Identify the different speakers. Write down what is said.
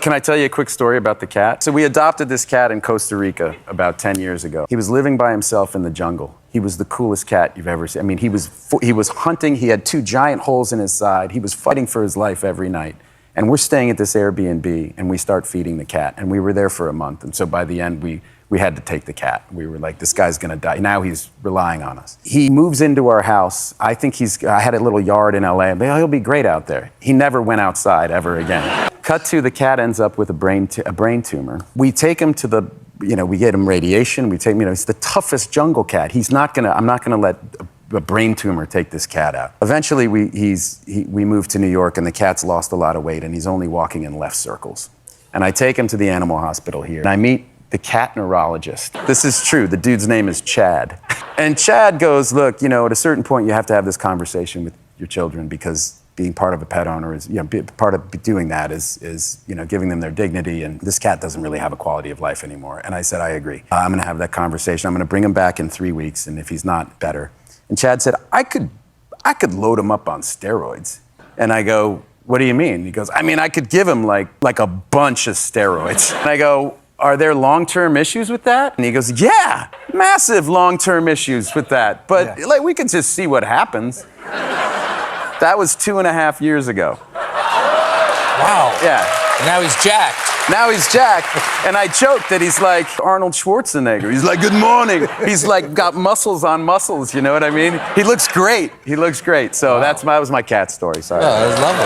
Speaker 1: Can I tell you a quick story about the cat? So we adopted this cat in Costa Rica about 10 years ago. He was living by himself in the jungle. He was the coolest cat you've ever seen. I mean, he was hunting. He had 2 giant holes in his side. He was fighting for his life every night. And we're staying at this Airbnb, and we start feeding the cat. And we were there for a month. And so by the end, we had to take the cat. We were like, this guy's gonna die. Now he's relying on us. He moves into our house. I think I had a little yard in LA. He'll be great out there. He never went outside ever again. Cut to, the cat ends up with a brain tumor. We take him to we get him radiation. We take him, he's the toughest jungle cat. I'm not gonna let a brain tumor take this cat out. Eventually, we moved to New York, and the cat's lost a lot of weight, and he's only walking in left circles. And I take him to the animal hospital here, and I meet the cat neurologist. This is true. The dude's name is Chad. And Chad goes, look, at a certain point, you have to have this conversation with your children, because being part of a pet owner is, part of doing that is giving them their dignity, and this cat doesn't really have a quality of life anymore. And I said, I agree. I'm gonna have that conversation. I'm gonna bring him back in 3 weeks, and if he's not better. And Chad said, I could load him up on steroids. And I go, what do you mean? He goes, I could give him like a bunch of steroids. And I go, are there long-term issues with that? And he goes, yeah, massive long-term issues with that. But we could just see what happens. That was 2.5 years ago.
Speaker 2: Wow.
Speaker 1: Yeah.
Speaker 2: And now he's jacked.
Speaker 1: Now he's jacked. And I joke that he's like Arnold Schwarzenegger. He's like, good morning. He's like got muscles on muscles, you know what I mean? He looks great. He looks great. So that was my cat story, sorry.
Speaker 2: Oh, that was lovely.